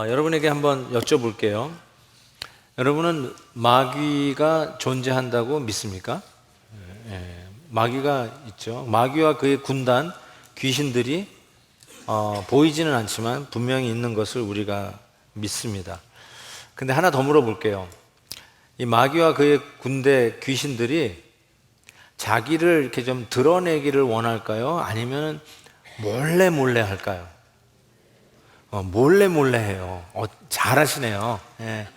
여러분에게 한번 여쭤볼게요. 여러분은 마귀가 존재한다고 믿습니까? 마귀가 있죠. 마귀와 그의 군단, 귀신들이 보이지는 않지만 분명히 있는 것을 우리가 믿습니다. 근데 하나 더 물어볼게요. 이 마귀와 그의 군대, 귀신들이 자기를 이렇게 좀 드러내기를 원할까요? 아니면 몰래 몰래 할까요? 몰래 몰래 해요. 잘하시네요. 예.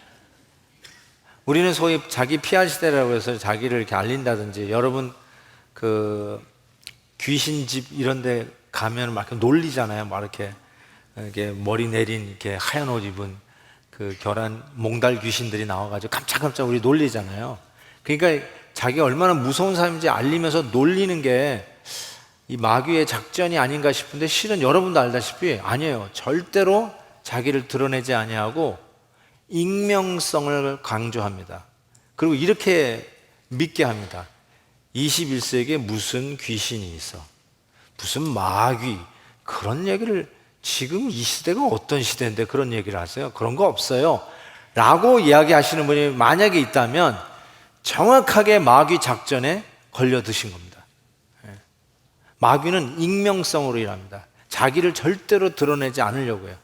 우리는 소위 자기 PR 시대라고 해서 자기를 이렇게 알린다든지, 여러분 그 귀신집 이런 데 가면 막 놀리잖아요. 막 이렇게 머리 내린 이렇게 하얀 옷 입은 그 결한 몽달 귀신들이 나와가지고 깜짝깜짝 우리 놀리잖아요. 그러니까 자기가 얼마나 무서운 사람인지 알리면서 놀리는 게 이 마귀의 작전이 아닌가 싶은데, 실은 여러분도 알다시피 아니에요. 절대로 자기를 드러내지 아니하고 익명성을 강조합니다. 그리고 이렇게 믿게 합니다. 21세기에 무슨 귀신이 있어, 무슨 마귀, 그런 얘기를, 지금 이 시대가 어떤 시대인데 그런 얘기를 하세요? 그런 거 없어요 라고 이야기하시는 분이 만약에 있다면 정확하게 마귀 작전에 걸려드신 겁니다. 마귀는 익명성으로 일합니다. 자기를 절대로 드러내지 않으려고 해요.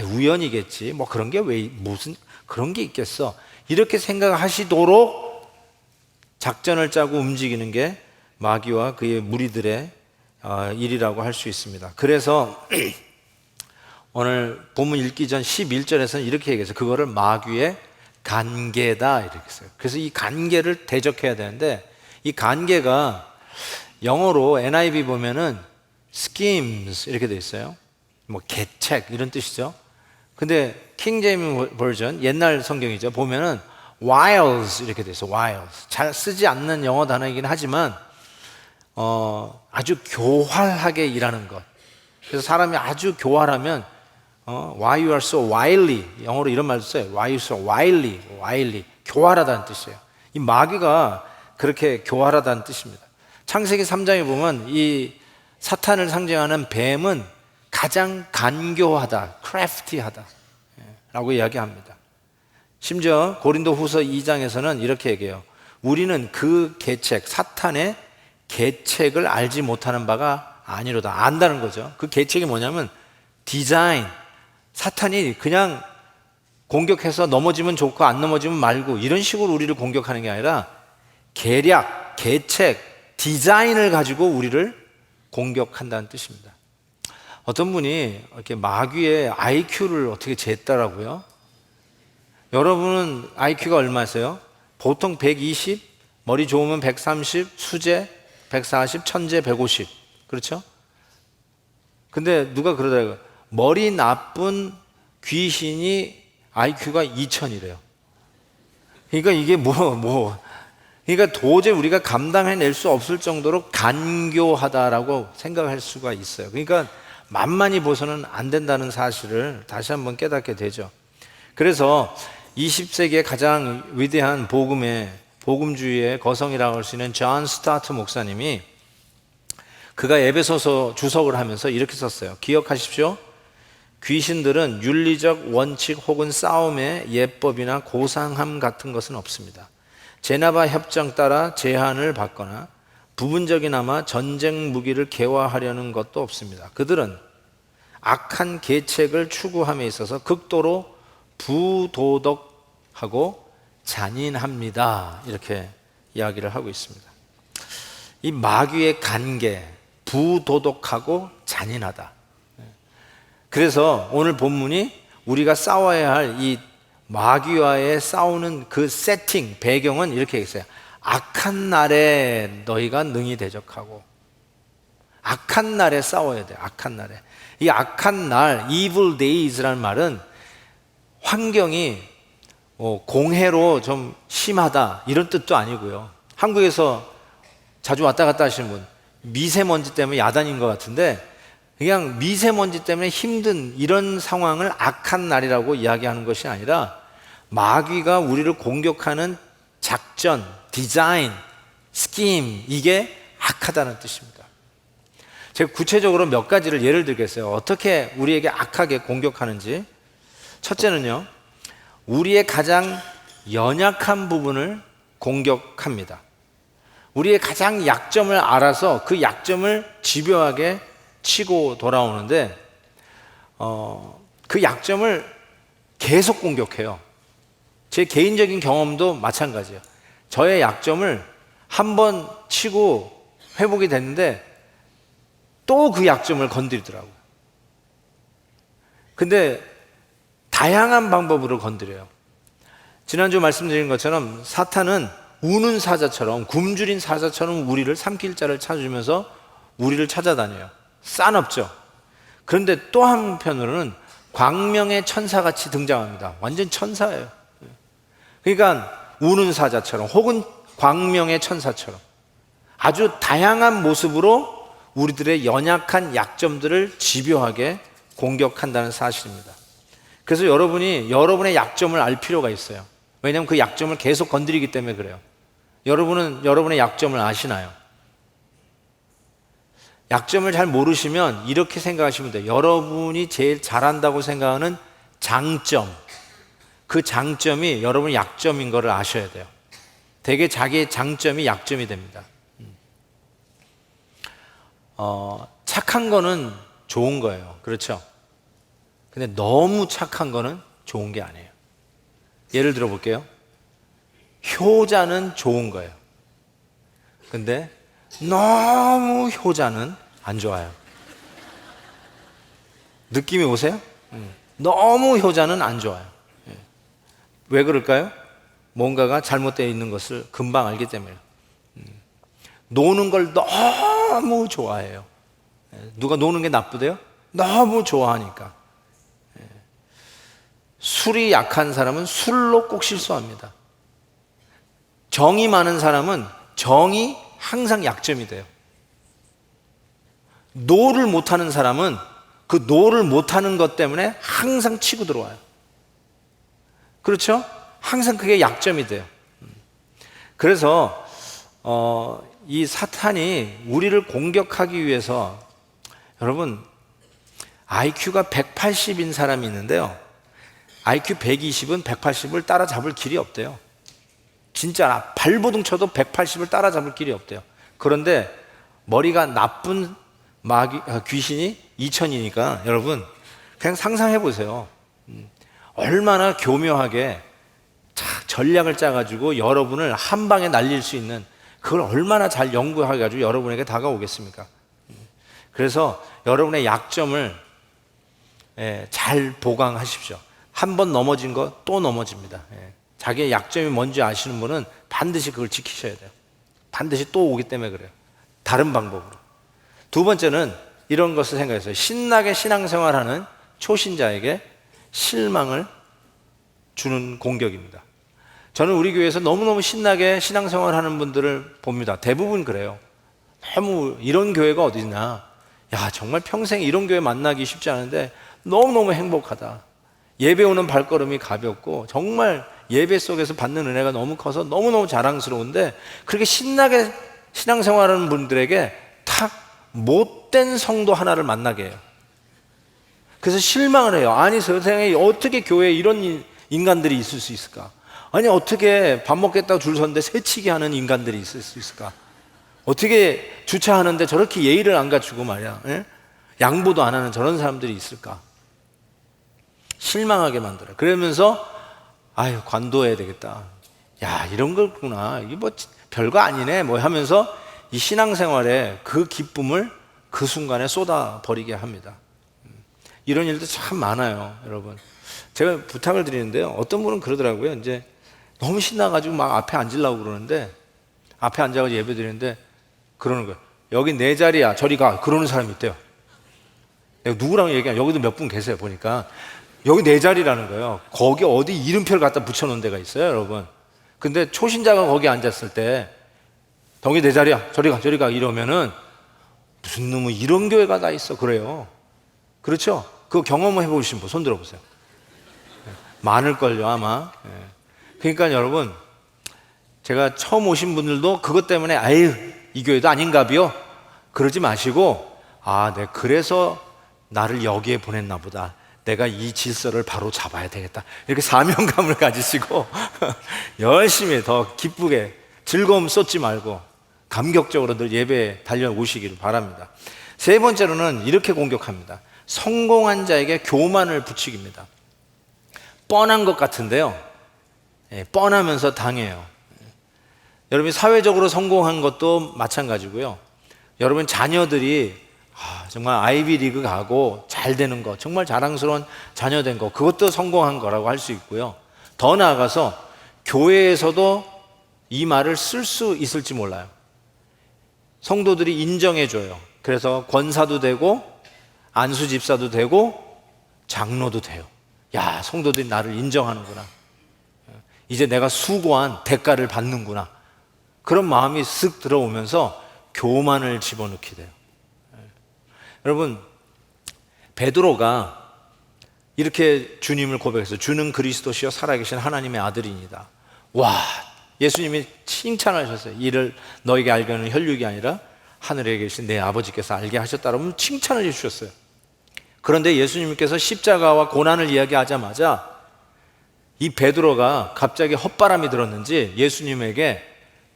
우연이겠지, 뭐 그런 게 왜 무슨 그런 게 있겠어, 이렇게 생각하시도록 작전을 짜고 움직이는 게 마귀와 그의 무리들의 일이라고 할 수 있습니다. 그래서 오늘 본문 읽기 전 11절에서는 이렇게 얘기했어요. 그거를 마귀의 간계다 이렇게 했어요. 그래서 이 간계를 대적해야 되는데, 이 간계가 영어로 NIV 보면은 schemes 이렇게 돼 있어요. 뭐 계책 이런 뜻이죠. 근데 킹 제임스 버전, 옛날 성경이죠, 보면은 wiles 이렇게 돼 있어요. wiles. 잘 쓰지 않는 영어 단어이긴 하지만 아주 교활하게 일하는 것. 그래서 사람이 아주 교활하면 why you are so wily, 영어로 이런 말도 써요. why you so wily, 교활하다는 뜻이에요. 이 마귀가 그렇게 교활하다는 뜻입니다. 창세기 3장에 보면 이 사탄을 상징하는 뱀은 가장 간교하다, crafty하다 라고 이야기합니다. 심지어 고린도 후서 2장에서는 이렇게 얘기해요. 우리는 그 계책, 사탄의 계책을 알지 못하는 바가 아니로다. 안다는 거죠. 그 계책이 뭐냐면 디자인, 사탄이 그냥 공격해서 넘어지면 좋고 안 넘어지면 말고 이런 식으로 우리를 공격하는 게 아니라 계략, 계책, 디자인을 가지고 우리를 공격한다는 뜻입니다. 어떤 분이 이렇게 마귀의 IQ를 어떻게 쟀더라고요. 여러분은 IQ가 얼마세요? 보통 120, 머리 좋으면 130, 수재 140, 천재 150. 그렇죠? 근데 누가 그러더라고요. 머리 나쁜 귀신이 IQ가 2000이래요. 그러니까 이게 그러니까 도저히 우리가 감당해낼 수 없을 정도로 간교하다라고 생각할 수가 있어요. 그러니까 만만히 봐서는 안 된다는 사실을 다시 한번 깨닫게 되죠. 그래서 20세기의 가장 위대한 복음주의의 거성이라고 할 수 있는 존 스타트 목사님이, 그가 에베소서 주석을 하면서 이렇게 썼어요. 기억하십시오. 귀신들은 윤리적 원칙 혹은 싸움의 예법이나 고상함 같은 것은 없습니다. 제나바 협정 따라 제한을 받거나 부분적이나마 전쟁 무기를 개화하려는 것도 없습니다. 그들은 악한 계책을 추구함에 있어서 극도로 부도덕하고 잔인합니다. 이렇게 이야기를 하고 있습니다. 이 마귀의 간계, 부도덕하고 잔인하다. 그래서 오늘 본문이 우리가 싸워야 할 이 마귀와의 싸우는 그 세팅, 배경은 이렇게 있어요. 악한 날에 너희가 능히 대적하고, 악한 날에 싸워야 돼요. 악한 날에. 이 악한 날, evil days라는 말은 환경이 공해로 좀 심하다 이런 뜻도 아니고요. 한국에서 자주 왔다 갔다 하시는 분, 미세먼지 때문에 야단인 것 같은데, 그냥 미세먼지 때문에 힘든 이런 상황을 악한 날이라고 이야기하는 것이 아니라 마귀가 우리를 공격하는 작전, 디자인, 스킴, 이게 악하다는 뜻입니다. 제가 구체적으로 몇 가지를 예를 들겠어요. 어떻게 우리에게 악하게 공격하는지. 첫째는요, 우리의 가장 연약한 부분을 공격합니다. 우리의 가장 약점을 알아서 그 약점을 집요하게 치고 돌아오는데 그 약점을 계속 공격해요. 제 개인적인 경험도 마찬가지예요. 저의 약점을 한 번 치고 회복이 됐는데 또 그 약점을 건드리더라고요. 근데 다양한 방법으로 건드려요. 지난주 말씀드린 것처럼 사탄은 우는 사자처럼, 굶주린 사자처럼 우리를 삼킬 자를 찾으면서 우리를 찾아다녀요. 싸납죠. 그런데 또 한편으로는 광명의 천사같이 등장합니다. 완전 천사예요. 그러니까 우는 사자처럼 혹은 광명의 천사처럼 아주 다양한 모습으로 우리들의 연약한 약점들을 집요하게 공격한다는 사실입니다. 그래서 여러분이 여러분의 약점을 알 필요가 있어요. 왜냐하면 그 약점을 계속 건드리기 때문에 그래요. 여러분은 여러분의 약점을 아시나요? 약점을 잘 모르시면 이렇게 생각하시면 돼요. 여러분이 제일 잘한다고 생각하는 장점, 그 장점이 여러분의 약점인 것을 아셔야 돼요. 되게 자기의 장점이 약점이 됩니다. 착한 거는 좋은 거예요. 그렇죠? 근데 너무 착한 거는 좋은 게 아니에요. 예를 들어 볼게요. 효자는 좋은 거예요. 근데 너무 효자는 안 좋아요. 느낌이 오세요? 너무 효자는 안 좋아요. 왜 그럴까요? 뭔가가 잘못되어 있는 것을 금방 알기 때문에. 노는 걸 너무 좋아해요. 누가 노는 게 나쁘대요? 너무 좋아하니까. 술이 약한 사람은 술로 꼭 실수합니다. 정이 많은 사람은 정이 항상 약점이 돼요. 노를 못하는 사람은 그 노를 못하는 것 때문에 항상 치고 들어와요. 그렇죠? 항상 그게 약점이 돼요. 그래서 이 사탄이 우리를 공격하기 위해서, 여러분, IQ가 180인 사람이 있는데요, IQ 120은 180을 따라잡을 길이 없대요. 진짜 발버둥 쳐도 180을 따라잡을 길이 없대요. 그런데 머리가 나쁜 귀신이 2000이니까 여러분 그냥 상상해 보세요. 얼마나 교묘하게 전략을 짜가지고 여러분을 한 방에 날릴 수 있는, 그걸 얼마나 잘 연구해가지고 여러분에게 다가오겠습니까? 그래서 여러분의 약점을 잘 보강하십시오. 한 번 넘어진 거 또 넘어집니다. 자기의 약점이 뭔지 아시는 분은 반드시 그걸 지키셔야 돼요. 반드시 또 오기 때문에 그래요. 다른 방법으로. 두 번째는 이런 것을 생각했어요. 신나게 신앙생활하는 초신자에게 실망을 주는 공격입니다. 저는 우리 교회에서 너무너무 신나게 신앙생활하는 분들을 봅니다. 대부분 그래요. 너무 이런 교회가 어디 있나. 야, 정말 평생 이런 교회 만나기 쉽지 않은데 너무너무 행복하다. 예배 오는 발걸음이 가볍고 정말 예배 속에서 받는 은혜가 너무 커서 너무너무 자랑스러운데, 그렇게 신나게 신앙생활하는 분들에게 탁 못된 성도 하나를 만나게 해요. 그래서 실망을 해요. 아니, 세상에 어떻게 교회에 이런 인간들이 있을 수 있을까? 아니, 어떻게 밥 먹겠다고 줄 섰는데 새치기 하는 인간들이 있을 수 있을까? 어떻게 주차하는데 저렇게 예의를 안 갖추고 말이야, 양보도 안 하는 저런 사람들이 있을까? 실망하게 만들어요. 그러면서 아유, 관둬야 되겠다. 야, 이런 거구나. 이게 뭐 별거 아니네. 뭐 하면서 이 신앙생활에 그 기쁨을 그 순간에 쏟아버리게 합니다. 이런 일도 참 많아요, 여러분. 제가 부탁을 드리는데요. 어떤 분은 그러더라고요. 이제 너무 신나가지고 막 앞에 앉으려고 그러는데, 앞에 앉아가지고 예배 드리는데 그러는 거예요. 여기 내 자리야, 저리 가. 그러는 사람이 있대요. 내가 누구랑 얘기하냐. 여기도 몇 분 계세요, 보니까. 여기 내 자리라는 거예요. 거기 어디 이름표를 갖다 붙여놓은 데가 있어요, 여러분. 근데 초신자가 거기 앉았을 때 여기 내 자리야, 저리 가, 저리 가 이러면은 무슨 놈의 이런 교회가 다 있어, 그래요. 그렇죠? 그거 경험해 보신 분 손 들어보세요. 많을걸요, 아마. 그러니까 여러분, 제가 처음 오신 분들도 그것 때문에 아유, 이 교회도 아닌가비요? 그러지 마시고, 아, 네, 그래서 나를 여기에 보냈나 보다. 내가 이 질서를 바로 잡아야 되겠다. 이렇게 사명감을 가지시고 열심히 더 기쁘게 즐거움 쏟지 말고 감격적으로 늘 예배에 달려오시기를 바랍니다. 세 번째로는 이렇게 공격합니다. 성공한 자에게 교만을 부추깁니다. 뻔한 것 같은데요, 뻔하면서 당해요. 여러분이 사회적으로 성공한 것도 마찬가지고요. 여러분 자녀들이 정말 아이비리그 가고 잘 되는 거, 정말 자랑스러운 자녀 된 거, 그것도 성공한 거라고 할 수 있고요. 더 나아가서 교회에서도 이 말을 쓸 수 있을지 몰라요. 성도들이 인정해줘요. 그래서 권사도 되고 안수집사도 되고 장로도 돼요. 야, 성도들이 나를 인정하는구나. 이제 내가 수고한 대가를 받는구나. 그런 마음이 쓱 들어오면서 교만을 집어넣게 돼요. 여러분, 베드로가 이렇게 주님을 고백했어요. 주는 그리스도시요 살아계신 하나님의 아들이니다. 와, 예수님이 칭찬하셨어요. 이를 너에게 알게 하는 혈육이 아니라 하늘에 계신 내 아버지께서 알게 하셨다라고 칭찬을 해주셨어요. 그런데 예수님께서 십자가와 고난을 이야기하자마자 이 베드로가 갑자기 헛바람이 들었는지 예수님에게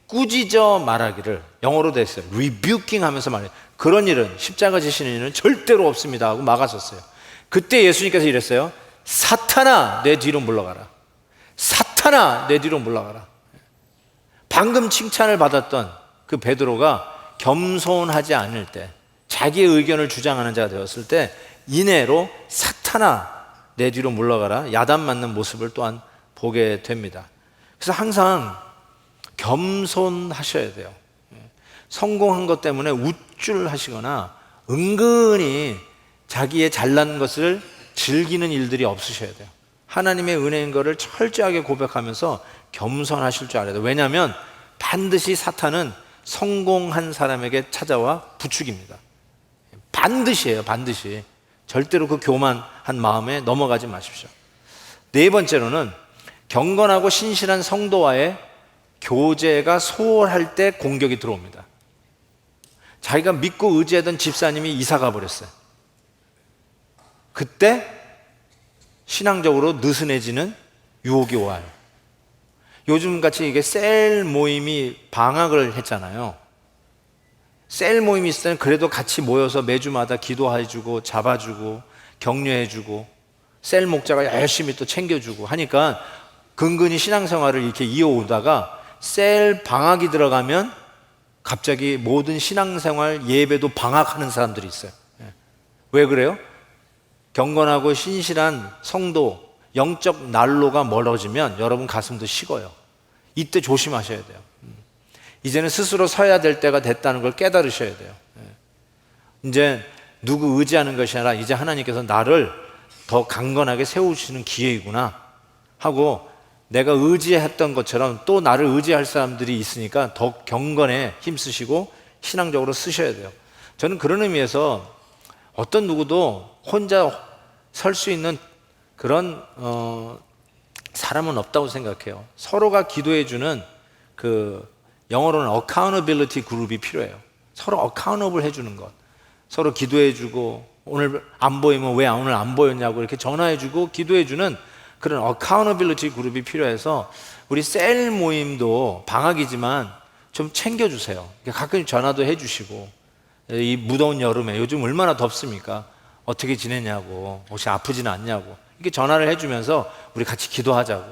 꾸짖어 말하기를, 영어로 됐어요. rebuking 하면서 말해요. 그런 일은, 십자가 지시는 일은 절대로 없습니다 하고 막았었어요. 그때 예수님께서 이랬어요. 사탄아, 내 뒤로 물러가라. 사탄아, 내 뒤로 물러가라. 방금 칭찬을 받았던 그 베드로가 겸손하지 않을 때, 자기의 의견을 주장하는 자가 되었을 때 이내로 사탄아, 내 뒤로 물러가라, 야단 맞는 모습을 또한 보게 됩니다. 그래서 항상 겸손하셔야 돼요. 성공한 것 때문에 우쭐하시거나 은근히 자기의 잘난 것을 즐기는 일들이 없으셔야 돼요. 하나님의 은혜인 것을 철저하게 고백하면서 겸손하실 줄 알아야 돼요. 왜냐하면 반드시 사탄은 성공한 사람에게 찾아와 부추깁니다. 반드시예요, 반드시. 절대로 그 교만한 마음에 넘어가지 마십시오. 네 번째로는 경건하고 신실한 성도와의 교제가 소홀할 때 공격이 들어옵니다. 자기가 믿고 의지하던 집사님이 이사가 버렸어요. 그때 신앙적으로 느슨해지는 유혹이 와요. 요즘같이 이게 셀 모임이 방학을 했잖아요. 셀 모임이 있을 때는 그래도 같이 모여서 매주마다 기도해주고 잡아주고 격려해주고 셀 목자가 열심히 또 챙겨주고 하니까 근근히 신앙생활을 이렇게 이어오다가 셀 방학이 들어가면 갑자기 모든 신앙생활 예배도 방학하는 사람들이 있어요. 왜 그래요? 경건하고 신실한 성도, 영적 난로가 멀어지면 여러분 가슴도 식어요. 이때 조심하셔야 돼요. 이제는 스스로 서야 될 때가 됐다는 걸 깨달으셔야 돼요. 이제 누구 의지하는 것이 아니라 이제 하나님께서 나를 더 강건하게 세우시는 기회이구나 하고, 내가 의지했던 것처럼 또 나를 의지할 사람들이 있으니까 더 경건에 힘쓰시고 신앙적으로 쓰셔야 돼요. 저는 그런 의미에서 어떤 누구도 혼자 설 수 있는 그런 사람은 없다고 생각해요. 서로가 기도해주는 그 영어로는 accountability 그룹이 필요해요. 서로 accountable 해주는 것, 서로 기도해주고 오늘 안 보이면 왜 오늘 안 보였냐고 이렇게 전화해주고 기도해주는 그런 accountability 그룹이 필요해서 우리 셀 모임도 방학이지만 좀 챙겨주세요. 가끔 전화도 해주시고, 이 무더운 여름에 요즘 얼마나 덥습니까? 어떻게 지내냐고, 혹시 아프지는 않냐고 이렇게 전화를 해주면서 우리 같이 기도하자고.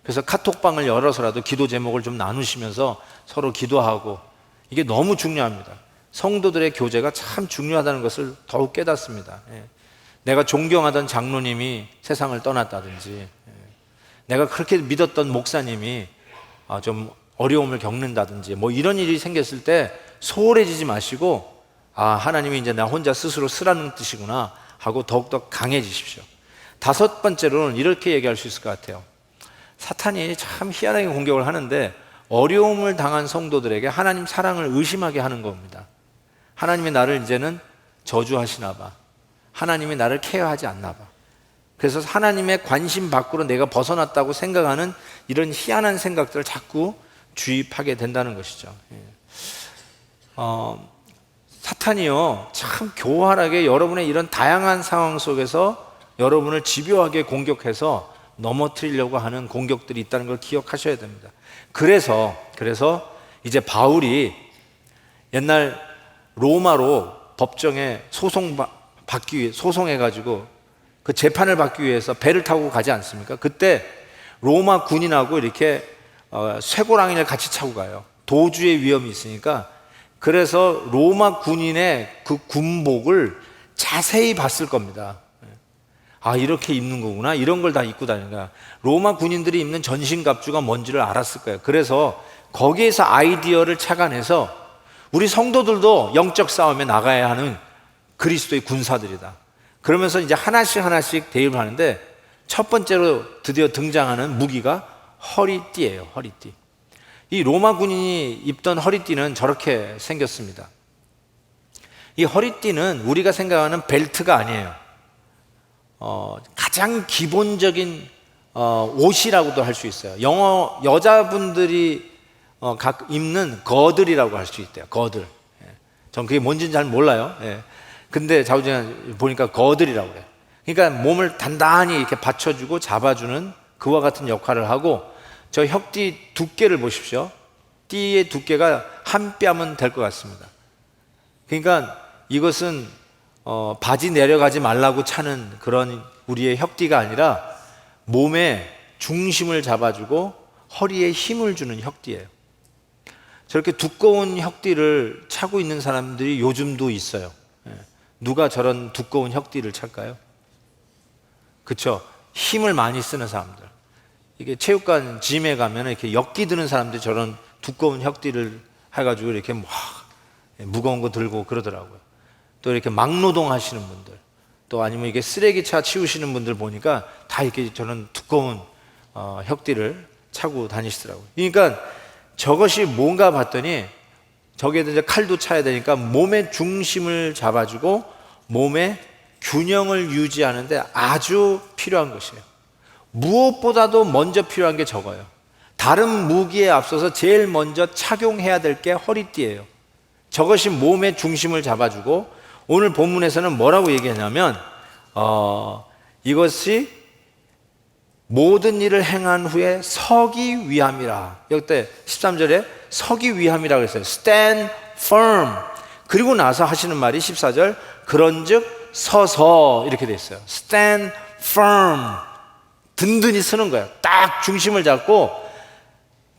그래서 카톡방을 열어서라도 기도 제목을 좀 나누시면서 서로 기도하고, 이게 너무 중요합니다. 성도들의 교제가 참 중요하다는 것을 더욱 깨닫습니다. 내가 존경하던 장로님이 세상을 떠났다든지, 내가 그렇게 믿었던 목사님이 좀 어려움을 겪는다든지 뭐 이런 일이 생겼을 때 소홀해지지 마시고, 하나님이 이제 나 혼자 스스로 쓰라는 뜻이구나 하고 더욱더 강해지십시오. 다섯 번째로는 이렇게 얘기할 수 있을 것 같아요. 사탄이 참 희한하게 공격을 하는데 어려움을 당한 성도들에게 하나님 사랑을 의심하게 하는 겁니다. 하나님이 나를 이제는 저주하시나 봐. 하나님이 나를 케어하지 않나 봐. 그래서 하나님의 관심 밖으로 내가 벗어났다고 생각하는 이런 희한한 생각들을 자꾸 주입하게 된다는 것이죠. 사탄이요 참 교활하게 여러분의 이런 다양한 상황 속에서 여러분을 집요하게 공격해서 넘어뜨리려고 하는 공격들이 있다는 걸 기억하셔야 됩니다. 그래서 이제 바울이 옛날 로마로 법정에 소송해가지고 그 재판을 받기 위해서 배를 타고 가지 않습니까? 그때 로마 군인하고 이렇게 쇠고랑이를 같이 차고 가요. 도주의 위험이 있으니까. 그래서 로마 군인의 그 군복을 자세히 봤을 겁니다. 아, 이렇게 입는 거구나. 이런 걸 다 입고 다니니까. 로마 군인들이 입는 전신갑주가 뭔지를 알았을 거예요. 그래서 거기에서 아이디어를 착안해서 우리 성도들도 영적 싸움에 나가야 하는 그리스도의 군사들이다. 그러면서 이제 하나씩 대입을 하는데, 첫 번째로 드디어 등장하는 무기가 허리띠예요. 허리띠. 이 로마 군인이 입던 허리띠는 저렇게 생겼습니다. 이 허리띠는 우리가 생각하는 벨트가 아니에요. 가장 기본적인 옷이라고도 할 수 있어요. 여자분들이 입는 거들이라고 할 수 있대요. 거들. 전 그게 뭔지는 잘 몰라요. 근데 자우지간 보니까 거들이라고 그래요. 그러니까 몸을 단단히 이렇게 받쳐주고 잡아주는 그와 같은 역할을 하고, 저 혁띠 두께를 보십시오. 띠의 두께가 한 뼘은 될 것 같습니다. 그러니까 이것은 바지 내려가지 말라고 차는 그런 우리의 혁띠가 아니라 몸의 중심을 잡아주고 허리에 힘을 주는 혁띠예요. 저렇게 두꺼운 혁띠를 차고 있는 사람들이 요즘도 있어요. 누가 저런 두꺼운 혁띠를 찰까요? 그렇죠? 힘을 많이 쓰는 사람들. 이게 체육관 짐에 가면 이렇게 역기 드는 사람들이 저런 두꺼운 혁띠를 해가지고 이렇게 막 무거운 거 들고 그러더라고요. 또 이렇게 막노동 하시는 분들, 또 아니면 이게 쓰레기차 치우시는 분들 보니까 다 이렇게 저런 두꺼운 혁띠를 차고 다니시더라고요. 그러니까 저것이 뭔가 봤더니 저기에다 이제 칼도 차야 되니까 몸의 중심을 잡아주고 몸의 균형을 유지하는데 아주 필요한 것이에요. 무엇보다도 먼저 필요한 게 저거예요. 다른 무기에 앞서서 제일 먼저 착용해야 될 게 허리띠예요. 저것이 몸의 중심을 잡아주고, 오늘 본문에서는 뭐라고 얘기하냐면 이것이 모든 일을 행한 후에 서기 위함이라. 여기 13절에 서기 위함이라고 했어요. Stand firm. 그리고 나서 하시는 말이 14절, 그런즉 서서, 이렇게 돼 있어요. Stand firm. 든든히 서는 거예요. 딱 중심을 잡고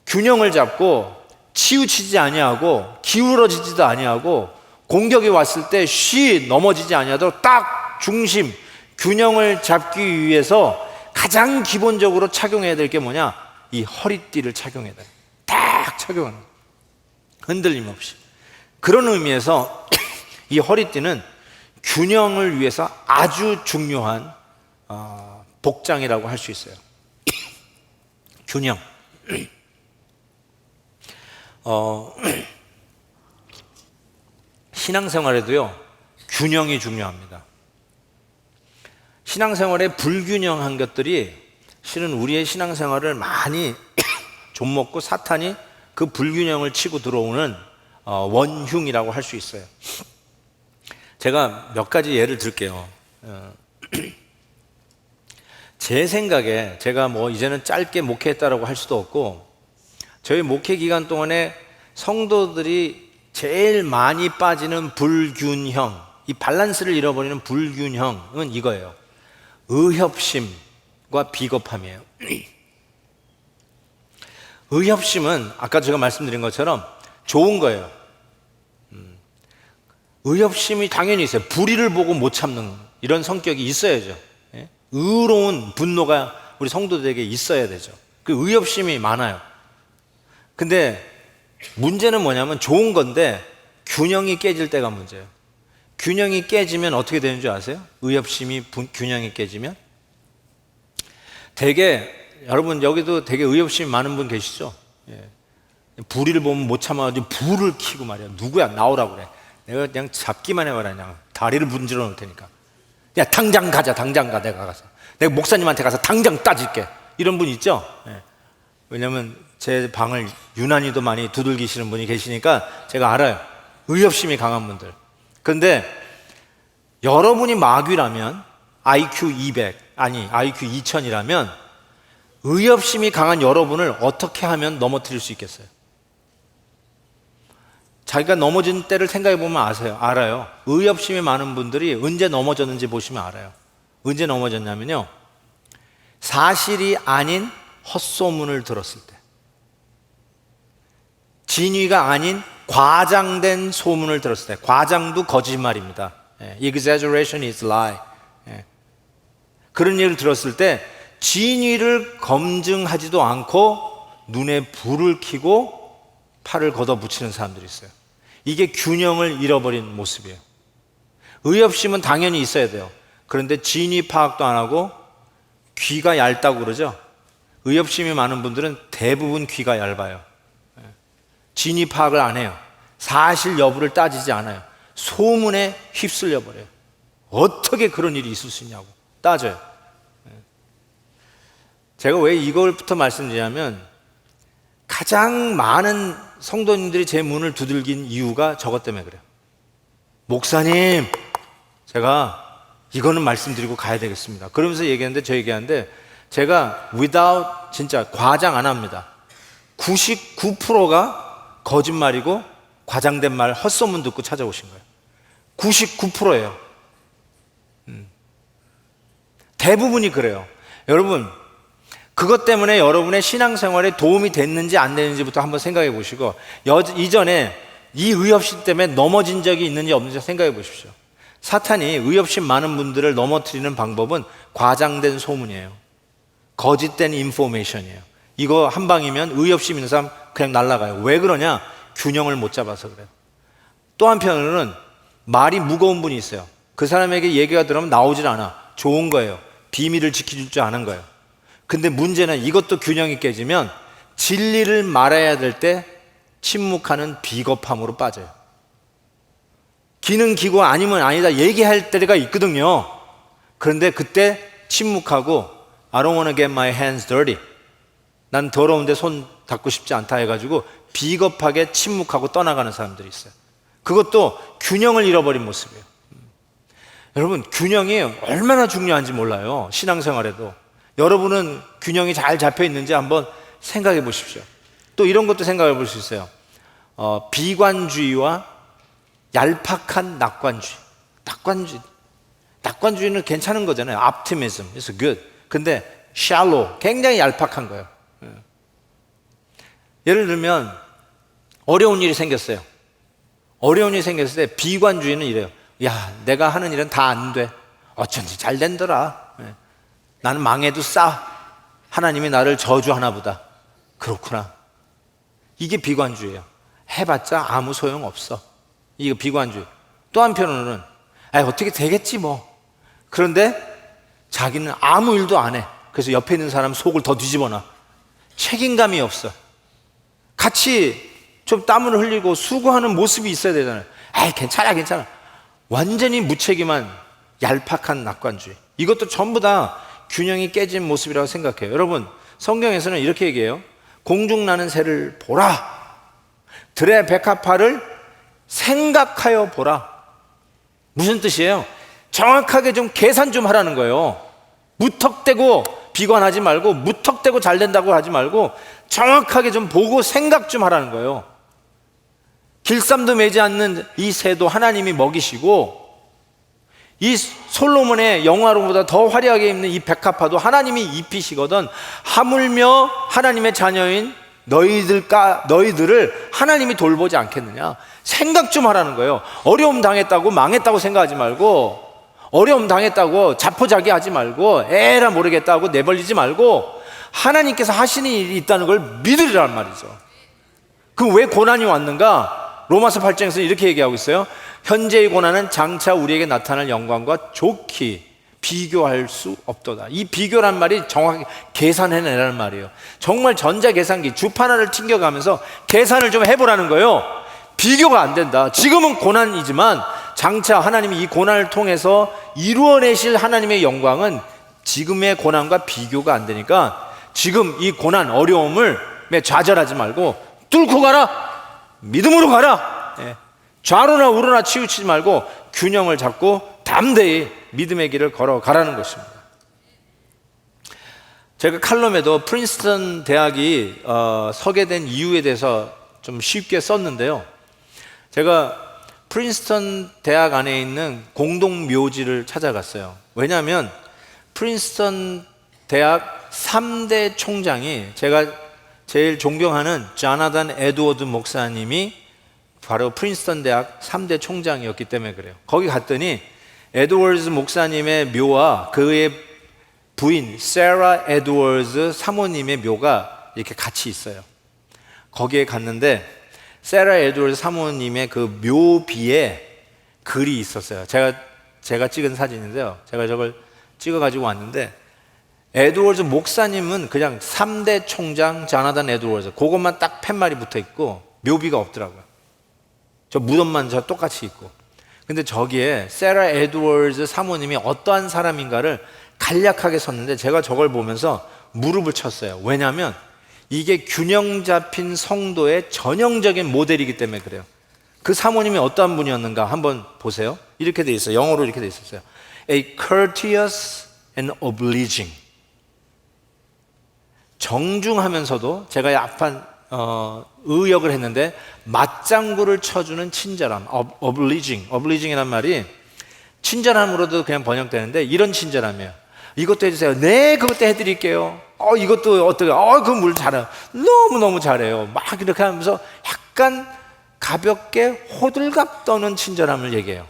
균형을 잡고 치우치지 아니하고 기울어지지도 아니하고 공격이 왔을 때 넘어지지 아니하도록 딱 중심, 균형을 잡기 위해서 가장 기본적으로 착용해야 될 게 뭐냐? 이 허리띠를 착용해야 돼요. 딱 착용하는 거예요. 흔들림 없이. 그런 의미에서 이 허리띠는 균형을 위해서 아주 중요한 복장이라고 할 수 있어요. 균형. 신앙생활에도요, 균형이 중요합니다. 신앙생활에 불균형한 것들이 실은 우리의 신앙생활을 많이 좀먹고 사탄이 그 불균형을 치고 들어오는 원흉이라고 할 수 있어요. 제가 몇 가지 예를 들게요. 제 생각에 제가 뭐 이제는 짧게 목회했다라고 할 수도 없고, 저희 목회 기간 동안에 성도들이 제일 많이 빠지는 불균형, 이 밸런스를 잃어버리는 불균형은 이거예요. 의협심과 비겁함이에요. 의협심은 아까 제가 말씀드린 것처럼 좋은 거예요. 의협심이 당연히 있어요. 불의를 보고 못 참는 이런 성격이 있어야죠. 의로운 분노가 우리 성도들에게 있어야 되죠. 그 의협심이 많아요. 근데 문제는 뭐냐면, 좋은 건데 균형이 깨질 때가 문제예요. 균형이 깨지면 어떻게 되는 줄 아세요? 의협심이 균형이 깨지면 되게, 여러분 여기도 되게 의협심이 많은 분 계시죠? 불의를 보면 못 참아가지고 불을 켜고 말이야. 누구야? 나오라고 그래. 내가 그냥 잡기만 해봐라. 그냥 다리를 문질러 놓을 테니까. 야, 당장 가자. 당장 가. 내가 가서 내가 목사님한테 가서 당장 따질게. 이런 분 있죠? 왜냐면 제 방을 유난히도 많이 두들기시는 분이 계시니까 제가 알아요. 의협심이 강한 분들. 그런데 여러분이 마귀라면 IQ 200, 아니 IQ 2000이라면 의협심이 강한 여러분을 어떻게 하면 넘어뜨릴 수 있겠어요? 자기가 넘어진 때를 생각해 보면 알아요. 의협심이 많은 분들이 언제 넘어졌는지 보시면 알아요. 언제 넘어졌냐면요, 사실이 아닌 헛소문을 들었을 때, 진위가 아닌 과장된 소문을 들었을 때. 과장도 거짓말입니다. Exaggeration is lie. 그런 일을 들었을 때 진위를 검증하지도 않고 눈에 불을 켜고 팔을 걷어붙이는 사람들이 있어요. 이게 균형을 잃어버린 모습이에요. 의협심은 당연히 있어야 돼요. 그런데 진위 파악도 안 하고 귀가 얇다고 그러죠. 의협심이 많은 분들은 대부분 귀가 얇아요. 진위 파악을 안 해요. 사실 여부를 따지지 않아요. 소문에 휩쓸려 버려요. 어떻게 그런 일이 있을 수 있냐고 따져요. 제가 왜 이걸부터 말씀드리냐면, 가장 많은 성도님들이 제 문을 두들긴 이유가 저것 때문에 그래요. 목사님, 제가 이거는 말씀드리고 가야 되겠습니다. 그러면서 얘기하는데 제가 without, 진짜 과장 안 합니다, 99%가 거짓말이고 과장된 말, 헛소문 듣고 찾아오신 거예요. 99%예요. 대부분이 그래요. 여러분, 그것 때문에 여러분의 신앙생활에 도움이 됐는지 안 됐는지부터 한번 생각해 보시고, 이전에 이 의협심 때문에 넘어진 적이 있는지 없는지 생각해 보십시오. 사탄이 의협심 많은 분들을 넘어뜨리는 방법은 과장된 소문이에요. 거짓된 인포메이션이에요. 이거 한 방이면 의협심 있는 사람 그냥 날아가요. 왜 그러냐? 균형을 못 잡아서 그래요. 또 한편으로는 말이 무거운 분이 있어요. 그 사람에게 얘기가 들어오면 나오질 않아. 좋은 거예요. 비밀을 지켜줄 줄 아는 거예요. 근데 문제는 이것도 균형이 깨지면 진리를 말해야 될 때 침묵하는 비겁함으로 빠져요. 기는 기고 아니면 아니다 얘기할 때가 있거든요. 그런데 그때 침묵하고 I don't want to get my hands dirty, 난 더러운데 손 닦고 싶지 않다 해가지고 비겁하게 침묵하고 떠나가는 사람들이 있어요. 그것도 균형을 잃어버린 모습이에요. 여러분, 균형이 얼마나 중요한지 몰라요. 신앙생활에도. 여러분은 균형이 잘 잡혀 있는지 한번 생각해 보십시오. 또 이런 것도 생각해 볼 수 있어요. 비관주의와 얄팍한 낙관주의. 낙관주의는 괜찮은 거잖아요. Optimism is good. 근데 shallow, 굉장히 얄팍한 거예요. 예를 들면 어려운 일이 생겼어요. 어려운 일이 생겼을 때 비관주의는 이래요. 야, 내가 하는 일은 다 안 돼. 어쩐지 잘 된더라. 나는 망해도 싸. 하나님이 나를 저주하나 보다. 그렇구나. 이게 비관주의예요. 해봤자 아무 소용없어. 이거 비관주의. 또 한편으로는 어떻게 되겠지 뭐. 그런데 자기는 아무 일도 안 해. 그래서 옆에 있는 사람 속을 더 뒤집어놔. 책임감이 없어. 같이 좀 땀을 흘리고 수고하는 모습이 있어야 되잖아요. 괜찮아. 완전히 무책임한 얄팍한 낙관주의. 이것도 전부 다 균형이 깨진 모습이라고 생각해요. 여러분, 성경에서는 이렇게 얘기해요. 공중나는 새를 보라. 들의 백합화를 생각하여 보라. 무슨 뜻이에요? 정확하게 좀 계산 좀 하라는 거예요. 무턱대고 비관하지 말고, 무턱대고 잘 된다고 하지 말고 정확하게 좀 보고 생각 좀 하라는 거예요. 길쌈도 매지 않는 이 새도 하나님이 먹이시고, 이 솔로몬의 영화로보다 더 화려하게 입는 이 백합화도 하나님이 입히시거든. 하물며 하나님의 자녀인 너희들을 하나님이 돌보지 않겠느냐. 생각 좀 하라는 거예요. 어려움 당했다고 망했다고 생각하지 말고, 어려움 당했다고 자포자기하지 말고, 에라 모르겠다고 내벌리지 말고, 하나님께서 하시는 일이 있다는 걸 믿으리란 말이죠. 그럼 왜 고난이 왔는가? 로마서 8장에서 이렇게 얘기하고 있어요. 현재의 고난은 장차 우리에게 나타날 영광과 좋게 비교할 수 없도다. 이 비교란 말이 정확히 계산해내라는 말이에요. 정말 전자계산기 주판 하나를 튕겨가면서 계산을 좀 해보라는 거예요. 비교가 안 된다. 지금은 고난이지만 장차 하나님이 이 고난을 통해서 이루어내실 하나님의 영광은 지금의 고난과 비교가 안 되니까 지금 이 고난, 어려움을 좌절하지 말고 뚫고 가라. 믿음으로 가라. 좌로나 우로나 치우치지 말고 균형을 잡고 담대히 믿음의 길을 걸어가라는 것입니다. 제가 칼럼에도 프린스턴 대학이 서게 된 이유에 대해서 좀 쉽게 썼는데요. 제가 프린스턴 대학 안에 있는 공동 묘지를 찾아갔어요. 왜냐하면 프린스턴 대학 3대 총장이 제가 제일 존경하는 조나단 에드워드 목사님이 바로 프린스턴 대학 3대 총장이었기 때문에 그래요. 거기 갔더니 에드워즈 목사님의 묘와 그의 부인 세라 에드워즈 사모님의 묘가 이렇게 같이 있어요. 거기에 갔는데 세라 에드워즈 사모님의 그 묘비에 글이 있었어요. 제가 찍은 사진인데요. 제가 저걸 찍어가지고 왔는데, 에드워즈 목사님은 그냥 3대 총장 조나단 에드워즈 그것만 딱 팻말이 붙어 있고 묘비가 없더라고요. 저 무덤만 저 똑같이 있고. 근데 저기에 세라 에드워즈 사모님이 어떠한 사람인가를 간략하게 썼는데, 제가 저걸 보면서 무릎을 쳤어요. 왜냐하면 이게 균형 잡힌 성도의 전형적인 모델이기 때문에 그래요. 그 사모님이 어떠한 분이었는가 한번 보세요. 이렇게 돼 있어요. 영어로 이렇게 돼 있었어요. A courteous and obliging. 정중하면서도, 제가 약간 의역을 했는데 맞장구를 쳐주는 친절함, obliging이란 말이 친절함으로도 그냥 번역되는데 이런 친절함이에요. 이것도 해주세요. 네, 그것도 해드릴게요. 이것도 어떻게? 그 물 잘해요. 너무 잘해요. 막 이렇게 하면서 약간 가볍게 호들갑 떠는 친절함을 얘기해요.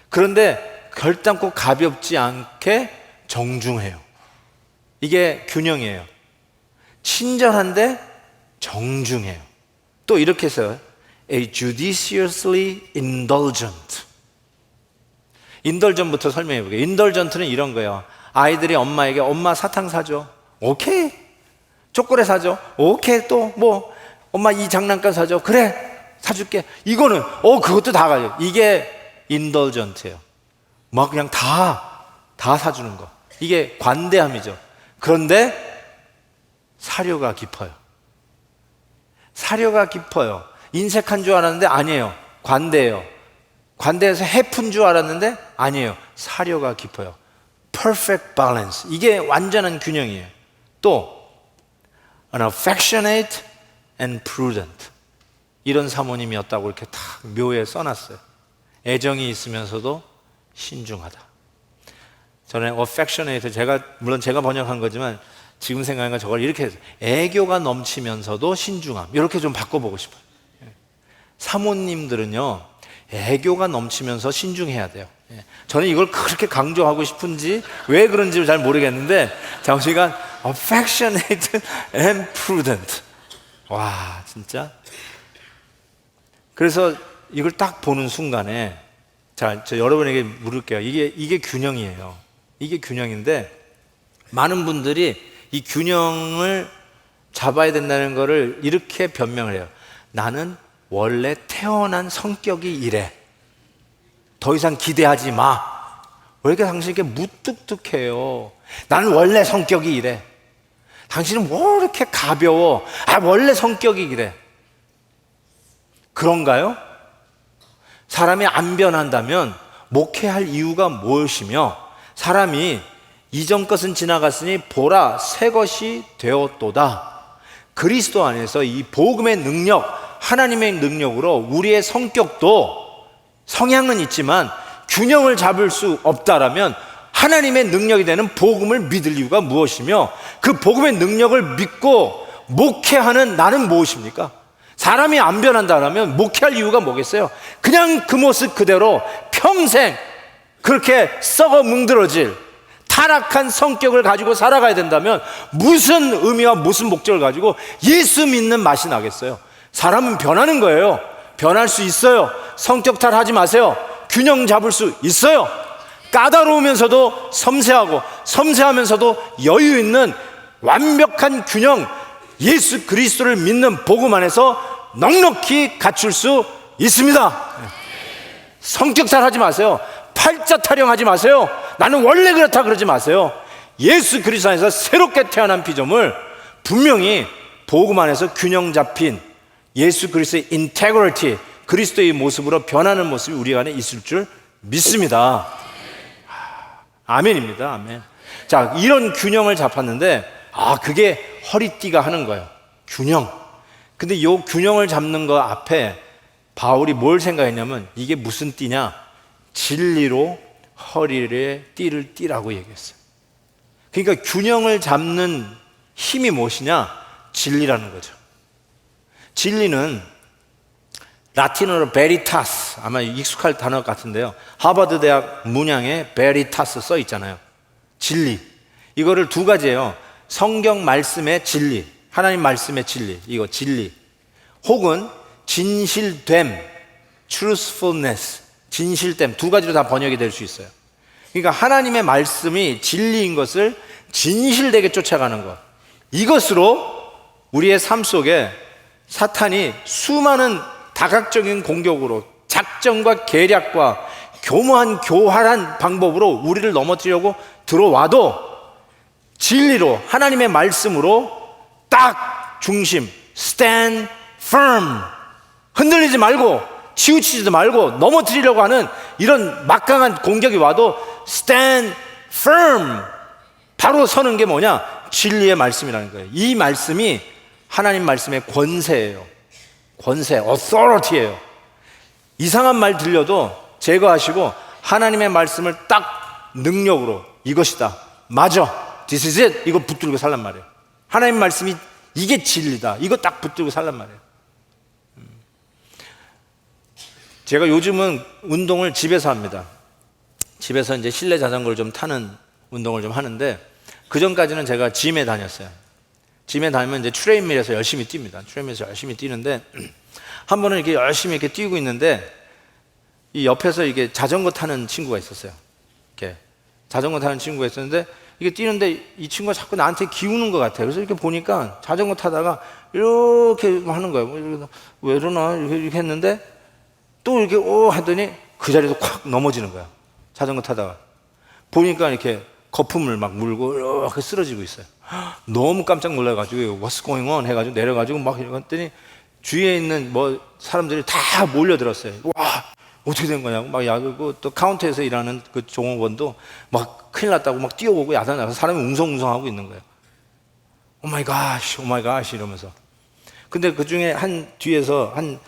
그런데 결단코 가볍지 않게 정중해요. 이게 균형이에요. 친절한데 정중해요. 또 이렇게 해서 A judiciously indulgent. indulgent부터 설명해 볼게요. indulgent는 이런 거예요. 아이들이 엄마에게 엄마 사탕 사줘. 오케이. 초콜릿 사줘. 오케이. 또 뭐 엄마 이 장난감 사줘. 그래. 사줄게. 이거는 그것도 다 가져. 이게 indulgent예요. 막 그냥 다 사주는 거. 이게 관대함이죠. 그런데 사려가 깊어요. 사려가 깊어요. 인색한 줄 알았는데 아니에요. 관대해요. 관대해서 해픈 줄 알았는데 아니에요. 사려가 깊어요. Perfect balance. 이게 완전한 균형이에요. 또 an affectionate and prudent. 이런 사모님이었다고 이렇게 다 묘에 써놨어요. 애정이 있으면서도 신중하다. 저는 affectionate, 물론 제가 번역한 거지만 지금 생각하니까 저걸 이렇게 해서 애교가 넘치면서도 신중함, 이렇게 좀 바꿔보고 싶어요. 사모님들은요, 애교가 넘치면서 신중해야 돼요. 저는 이걸 그렇게 강조하고 싶은지 왜 그런지 잘 모르겠는데, 잠시간 affectionate and prudent. 와, 진짜. 그래서 이걸 딱 보는 순간에, 자, 저 여러분에게 물을게요. 이게 균형이에요. 이게 균형인데, 많은 분들이 이 균형을 잡아야 된다는 것을 이렇게 변명을 해요. 나는 원래 태어난 성격이 이래. 더 이상 기대하지 마. 왜 이렇게 당신 이렇게 무뚝뚝해요? 나는 원래 성격이 이래. 당신은 뭐 이렇게 가벼워? 원래 성격이 이래. 그런가요? 사람이 안 변한다면 목회할 이유가 무엇이며, 사람이 이전 것은 지나갔으니 보라 새 것이 되었도다. 그리스도 안에서 이 복음의 능력, 하나님의 능력으로 우리의 성격도 성향은 있지만 균형을 잡을 수 없다라면 하나님의 능력이 되는 복음을 믿을 이유가 무엇이며, 그 복음의 능력을 믿고 목회하는 나는 무엇입니까? 사람이 안 변한다라면 목회할 이유가 뭐겠어요? 그냥 그 모습 그대로 평생 그렇게 썩어 뭉들어질 타락한 성격을 가지고 살아가야 된다면 무슨 의미와 무슨 목적을 가지고 예수 믿는 맛이 나겠어요? 사람은 변하는 거예요. 변할 수 있어요. 성격 탓하지 마세요. 균형 잡을 수 있어요. 까다로우면서도 섬세하고 섬세하면서도 여유 있는 완벽한 균형, 예수 그리스도를 믿는 복음 안에서 넉넉히 갖출 수 있습니다. 성격 탓하지 마세요. 팔자 타령하지 마세요. 나는 원래 그렇다 그러지 마세요. 예수 그리스도 안에서 새롭게 태어난 피조물, 분명히 복음 안에서 균형 잡힌 예수 그리스도의 인테그리티, 그리스도의 모습으로 변하는 모습이 우리 안에 있을 줄 믿습니다. 아멘입니다. 아멘. 자, 이런 균형을 잡았는데, 그게 허리띠가 하는 거예요. 균형. 근데 이 균형을 잡는 거 앞에 바울이 뭘 생각했냐면, 이게 무슨 띠냐? 진리로 허리에 띠를 띠라고 얘기했어요. 그러니까 균형을 잡는 힘이 무엇이냐? 진리라는 거죠. 진리는 라틴어로 베리타스, 아마 익숙할 단어 같은데요. 하버드 대학 문양에 베리타스 써 있잖아요. 진리. 이거를 두 가지예요. 성경 말씀의 진리, 하나님 말씀의 진리, 이거 진리. 혹은 진실됨, truthfulness, 진실됨, 두 가지로 다 번역이 될 수 있어요. 그러니까 하나님의 말씀이 진리인 것을 진실되게 쫓아가는 것. 이것으로 우리의 삶 속에 사탄이 수많은 다각적인 공격으로, 작전과 계략과 교묘한 교활한 방법으로 우리를 넘어뜨리려고 들어와도 진리로, 하나님의 말씀으로 딱 중심, stand firm, 흔들리지 말고 치우치지도 말고 넘어뜨리려고 하는 이런 막강한 공격이 와도 stand firm, 바로 서는 게 뭐냐? 진리의 말씀이라는 거예요. 이 말씀이 하나님 말씀의 권세예요. 권세, authority예요. 이상한 말 들려도 제거하시고 하나님의 말씀을 딱 능력으로, 이것이다, 맞아, this is it, 이거 붙들고 살란 말이에요. 하나님 말씀이 이게 진리다, 이거 딱 붙들고 살란 말이에요. 제가 요즘은 운동을 집에서 합니다. 집에서 이제 실내 자전거를 좀 타는 운동을 좀 하는데, 그 전까지는 제가 짐에 다녔어요. 짐에 다니면 이제 트레인밀에서 열심히 뜁니다. 트레인밀에서 열심히 뛰는데, 한 번은 이렇게 열심히 이렇게 뛰고 있는데, 이 옆에서 이게 자전거 타는 친구가 있었어요. 이렇게 자전거 타는 친구가 있었는데, 이게 뛰는데 이 친구가 자꾸 나한테 기우는 것 같아요. 그래서 이렇게 보니까 자전거 타다가 이렇게 하는 거예요. 왜 이러나 이렇게 했는데, 또 이렇게 하더니 그 자리에서 콱 넘어지는 거야. 자전거 타다가 보니까 이렇게 거품을 막 물고 이렇게 쓰러지고 있어요. 너무 깜짝 놀라가지고 What's going on 해가지고 내려가지고 막 이랬더니 주위에 있는 뭐 사람들이 다 몰려들었어요. 와, 어떻게 된 거냐고 막 야구고, 또 카운터에서 일하는 그 종업원도 막 큰일 났다고 막 뛰어오고 야단나서 사람이 웅성웅성하고 있는 거예요. 오 마이 갓, 오 마이 갓 이러면서. 근데 그 중에 한 뒤에서 한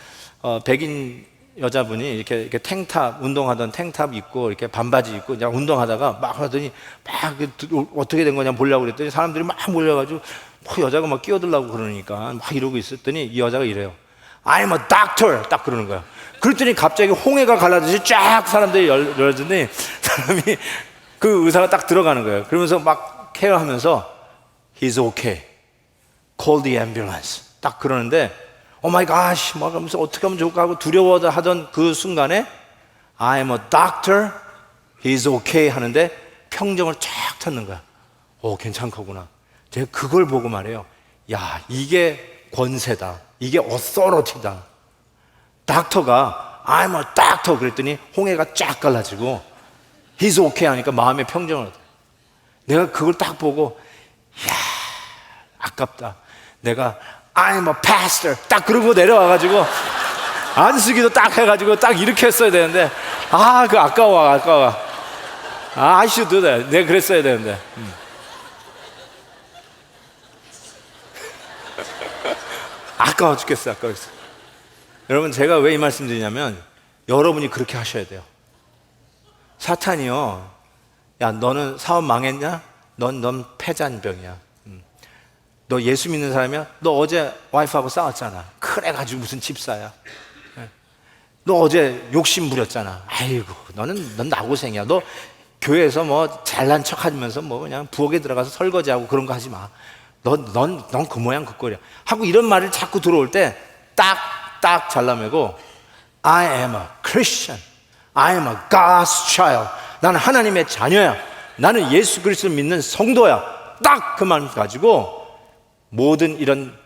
백인 여자분이 이렇게 탱탑, 운동하던 탱탑 입고 이렇게 반바지 입고 그냥 운동하다가 막 하더니 막 어떻게 된 거냐 보려고 그랬더니 사람들이 막 몰려가지고 여자가 막 끼어들려고 그러니까 막 이러고 있었더니 이 여자가 이래요. I'm a doctor! 딱 그러는 거야. 그랬더니 갑자기 홍해가 갈라듯이 쫙 사람들이 열어주더니 사람이 그 의사가 딱 들어가는 거예요. 그러면서 막 케어하면서 He's okay. Call the ambulance. 딱 그러는데 오 마이 갓, 막 하면서 어떻게 하면 좋을까 하고 두려워하던 그 순간에 I'm a doctor, he's okay 하는데 평정을 쫙 찾는 거야. 괜찮구나. 제가 그걸 보고 말해요. 야, 이게 권세다. 이게 authority다. 닥터가 I'm a doctor 그랬더니 홍해가 쫙 갈라지고 he's okay 하니까 마음의 평정을 얻어요. 내가 그걸 딱 보고 야, 아깝다. 내가 I'm a pastor 딱 그러고 내려와가지고 안수기도 딱 해가지고 딱 이렇게 했어야 되는데 그 아까워. I should do that. 내가 그랬어야 되는데. 아까워 죽겠어. 여러분, 제가 왜 이 말씀 드리냐면 여러분이 그렇게 하셔야 돼요. 사탄이요, 야 너는 사업 망했냐? 넌 패잔병이야. 너 예수 믿는 사람이야? 너 어제 와이프하고 싸웠잖아. 그래가지고 무슨 집사야. 너 어제 욕심 부렸잖아. 아이고, 넌 나고생이야. 너 교회에서 뭐 잘난 척 하면서 뭐 그냥 부엌에 들어가서 설거지하고 그런 거 하지 마. 넌 그 모양 그 꼴이야. 하고 이런 말을 자꾸 들어올 때 딱 잘라매고 I am a Christian. I am a God's child. 나는 하나님의 자녀야. 나는 예수 그리스도를 믿는 성도야. 딱 그 말 가지고 모든 이런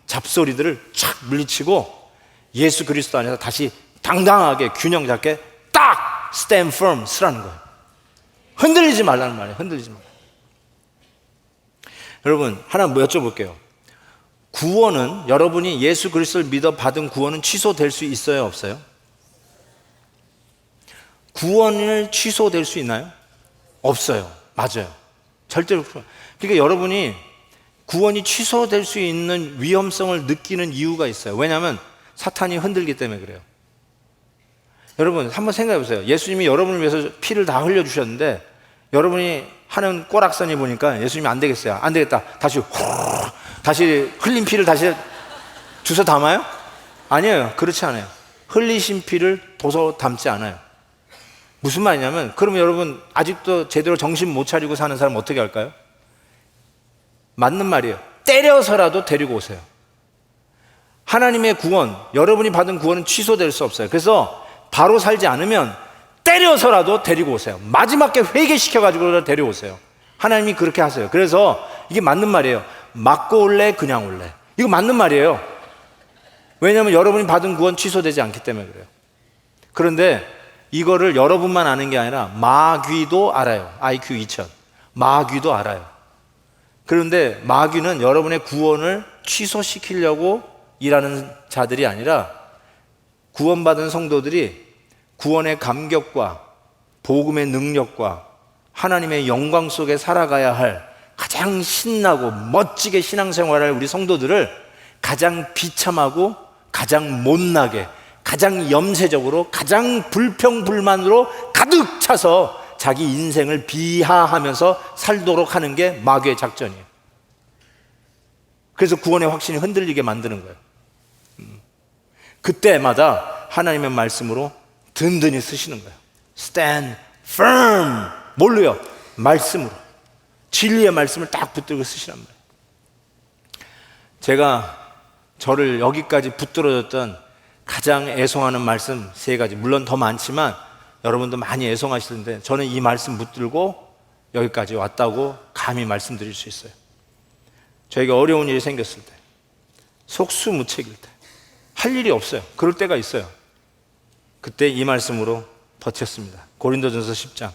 잡소리들을 착 물리치고 예수 그리스도 안에서 다시 당당하게 균형 잡게 딱 stand firm 쓰라는 거예요. 흔들리지 말라는 말이에요. 흔들리지 말라. 여러분, 하나 여쭤볼게요. 구원은, 여러분이 예수 그리스도를 믿어 받은 구원은 취소될 수 있어요, 없어요? 구원을 취소될 수 있나요? 없어요. 맞아요. 절대로. 그러니까 여러분이 구원이 취소될 수 있는 위험성을 느끼는 이유가 있어요. 왜냐하면 사탄이 흔들기 때문에 그래요. 여러분 한번 생각해 보세요. 예수님이 여러분을 위해서 피를 다 흘려주셨는데 여러분이 하는 꼬락서니 보니까 예수님이 안 되겠어요. 안 되겠다. 다시 흘린 피를 다시 주워 담아요? 아니에요. 그렇지 않아요. 흘리신 피를 도서 담지 않아요. 무슨 말이냐면, 그러면 여러분 아직도 제대로 정신 못 차리고 사는 사람 어떻게 할까요? 맞는 말이에요. 때려서라도 데리고 오세요. 하나님의 구원, 여러분이 받은 구원은 취소될 수 없어요. 그래서 바로 살지 않으면 때려서라도 데리고 오세요. 마지막에 회개시켜가지고 데려오세요. 하나님이 그렇게 하세요. 그래서 이게 맞는 말이에요. 맞고 올래, 그냥 올래. 이거 맞는 말이에요. 왜냐하면 여러분이 받은 구원 취소되지 않기 때문에 그래요. 그런데 이거를 여러분만 아는 게 아니라 마귀도 알아요. IQ 2000. 마귀도 알아요. 그런데 마귀는 여러분의 구원을 취소시키려고 일하는 자들이 아니라 구원받은 성도들이 구원의 감격과 복음의 능력과 하나님의 영광 속에 살아가야 할 가장 신나고 멋지게 신앙생활을 우리 성도들을 가장 비참하고 가장 못나게 가장 염세적으로 가장 불평불만으로 가득 차서 자기 인생을 비하하면서 살도록 하는 게 마귀의 작전이에요. 그래서 구원의 확신이 흔들리게 만드는 거예요. 그때마다 하나님의 말씀으로 든든히 쓰시는 거예요. Stand firm. 뭘로요? 말씀으로. 진리의 말씀을 딱 붙들고 쓰시란 말이에요. 제가 저를 여기까지 붙들어줬던 가장 애송하는 말씀 3가지. 물론 더 많지만 여러분도 많이 애송하시는데 저는 이 말씀 붙들고 여기까지 왔다고 감히 말씀드릴 수 있어요. 저에게 어려운 일이 생겼을 때, 속수무책일 때, 할 일이 없어요. 그럴 때가 있어요. 그때 이 말씀으로 버텼습니다. 고린도전서 10장.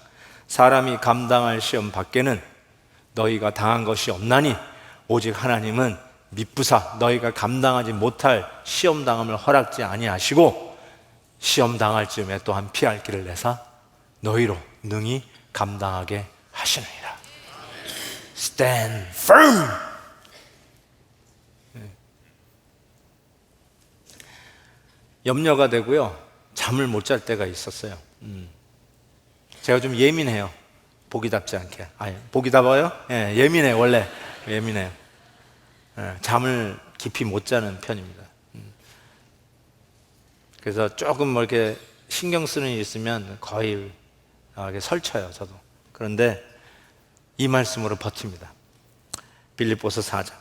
사람이 감당할 시험 밖에는 너희가 당한 것이 없나니 오직 하나님은 미쁘사 너희가 감당하지 못할 시험 당함을 허락지 아니하시고 시험 당할 즈음에 또한 피할 길을 내사 너희로 능히 감당하게 하시느니라. Stand firm. 염려가 되고요, 잠을 못 잘 때가 있었어요. 제가 좀 예민해요. 보기답지 않게. 보기답아요? 예, 예민해요. 원래 예민해요. 잠을 깊이 못 자는 편입니다. 그래서 조금 뭐 이렇게 신경 쓰는 일이 있으면 거의 이렇게 설쳐요, 저도. 그런데 이 말씀으로 버팁니다. 빌립보서 4장.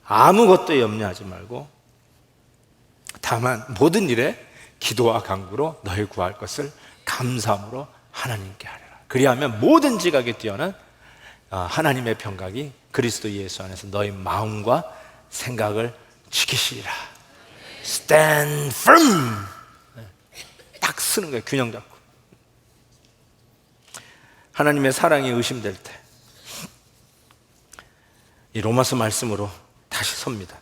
아무것도 염려하지 말고 다만 모든 일에 기도와 간구로 너희 구할 것을 감사함으로 하나님께 하리라. 그리하면 모든 지각에 뛰어난 하나님의 평강이 그리스도 예수 안에서 너희 마음과 생각을 지키시리라. Stand firm. 딱 쓰는 거예요. 균형 잡고. 하나님의 사랑이 의심될 때 이 로마서 말씀으로 다시 섭니다.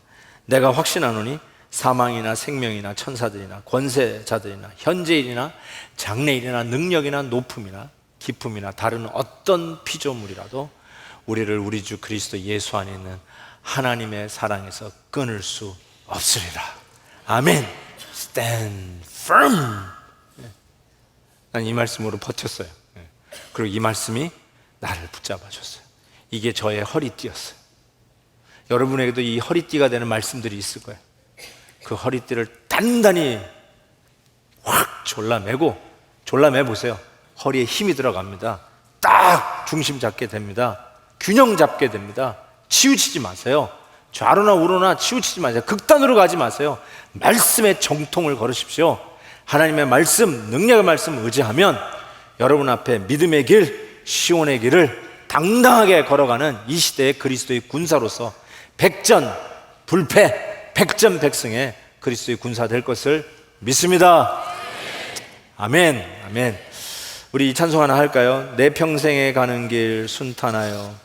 내가 확신하노니 사망이나 생명이나 천사들이나 권세자들이나 현재일이나 장래일이나 능력이나 높음이나 기품이나 다른 어떤 피조물이라도 우리를 우리 주 그리스도 예수 안에 있는 하나님의 사랑에서 끊을 수 없으리라. 아멘. Stand firm. 난 이 말씀으로 버텼어요. 그리고 이 말씀이 나를 붙잡아 줬어요. 이게 저의 허리띠였어요. 여러분에게도 이 허리띠가 되는 말씀들이 있을 거예요. 그 허리띠를 단단히 확 졸라매 보세요. 허리에 힘이 들어갑니다. 딱 중심 잡게 됩니다. 균형 잡게 됩니다. 치우치지 마세요. 좌로나 우로나 치우치지 마세요. 극단으로 가지 마세요. 말씀의 정통을 걸으십시오. 하나님의 말씀, 능력의 말씀 의지하면 여러분 앞에 믿음의 길, 시온의 길을 당당하게 걸어가는 이 시대의 그리스도의 군사로서 백전불패, 백전백승의 그리스도의 군사 될 것을 믿습니다. 아멘. 아멘. 우리 이 찬송 하나 할까요? 내 평생에 가는 길 순탄하여.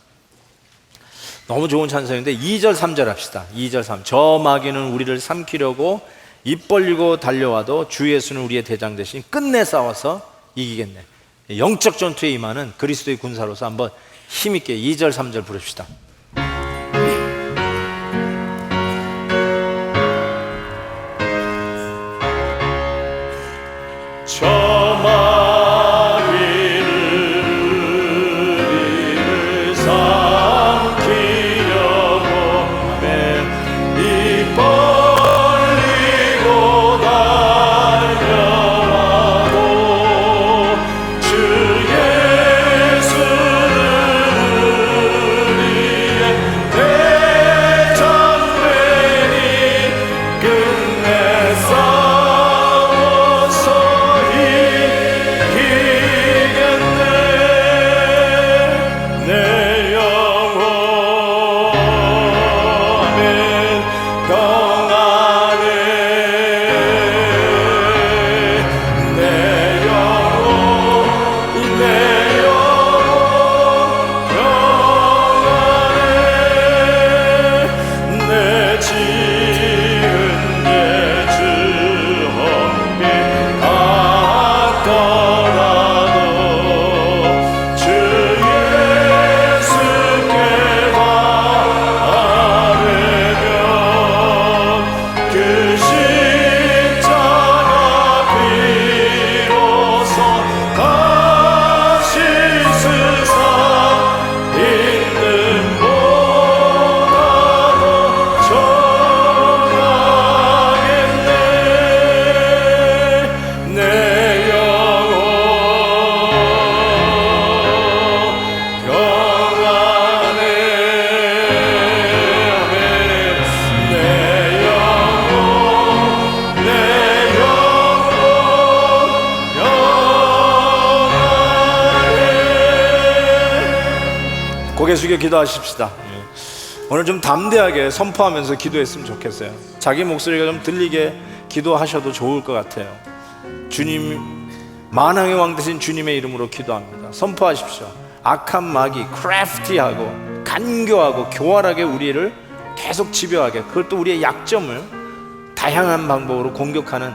너무 좋은 찬송인데 2절 3절 합시다. 2절 3. 저 마귀는 우리를 삼키려고 입 벌리고 달려와도 주 예수는 우리의 대장 대신 끝내 싸워서 이기겠네. 영적 전투에 임하는 그리스도의 군사로서 한번 힘있게 2절 3절 부릅시다. 고개 숙여 기도하십시다. 오늘 좀 담대하게 선포하면서 기도했으면 좋겠어요. 자기 목소리가 좀 들리게 기도하셔도 좋을 것 같아요. 주님, 만왕의 왕 되신 주님의 이름으로 기도합니다. 선포하십시오. 악한 마귀, 크래프티하고 간교하고 교활하게 우리를 계속 집요하게, 그것도 우리의 약점을 다양한 방법으로 공격하는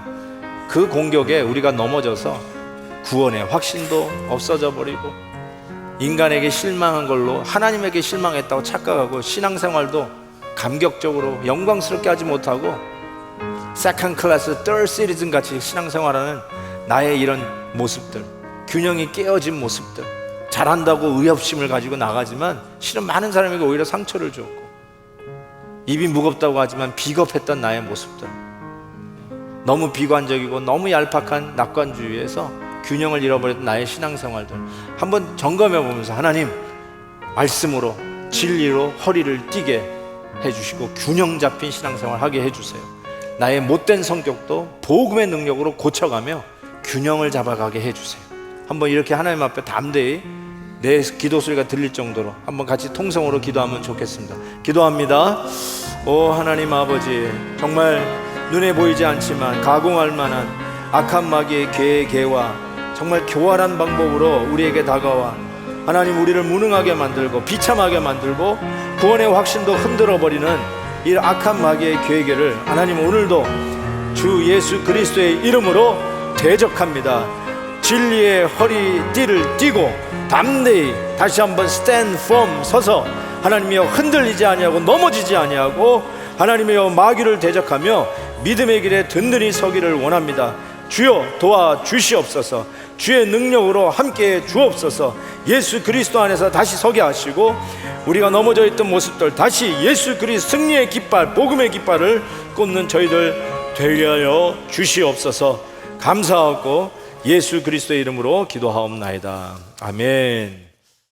그 공격에 우리가 넘어져서 구원의 확신도 없어져 버리고 인간에게 실망한 걸로 하나님에게 실망했다고 착각하고 신앙생활도 감격적으로 영광스럽게 하지 못하고 세컨드 클래스, third citizen 같이 신앙생활하는 나의 이런 모습들, 균형이 깨어진 모습들, 잘한다고 의협심을 가지고 나가지만 실은 많은 사람에게 오히려 상처를 줬고 입이 무겁다고 하지만 비겁했던 나의 모습들, 너무 비관적이고 너무 얄팍한 낙관주의에서 균형을 잃어버렸던 나의 신앙생활들 한번 점검해 보면서 하나님 말씀으로 진리로 허리를 띠게 해주시고 균형 잡힌 신앙생활 하게 해주세요. 나의 못된 성격도 복음의 능력으로 고쳐가며 균형을 잡아가게 해주세요. 한번 이렇게 하나님 앞에 담대히 내 기도 소리가 들릴 정도로 한번 같이 통성으로 기도하면 좋겠습니다. 기도합니다. 오 하나님 아버지, 정말 눈에 보이지 않지만 가공할 만한 악한 마귀의 계와 정말 교활한 방법으로 우리에게 다가와 하나님 우리를 무능하게 만들고 비참하게 만들고 구원의 확신도 흔들어버리는 이 악한 마귀의 계획을 하나님 오늘도 주 예수 그리스도의 이름으로 대적합니다. 진리의 허리띠를 띠고 담대히 다시 한번 stand firm 서서 하나님이여 흔들리지 아니하고 넘어지지 아니하고 하나님이여 마귀를 대적하며 믿음의 길에 든든히 서기를 원합니다. 주여 도와주시옵소서. 주의 능력으로 함께해 주옵소서. 예수 그리스도 안에서 다시 서게 하시고 우리가 넘어져 있던 모습들 다시 예수 그리스도 승리의 깃발, 복음의 깃발을 꽂는 저희들 되게 하여 주시옵소서. 감사하고 예수 그리스도의 이름으로 기도하옵나이다. 아멘.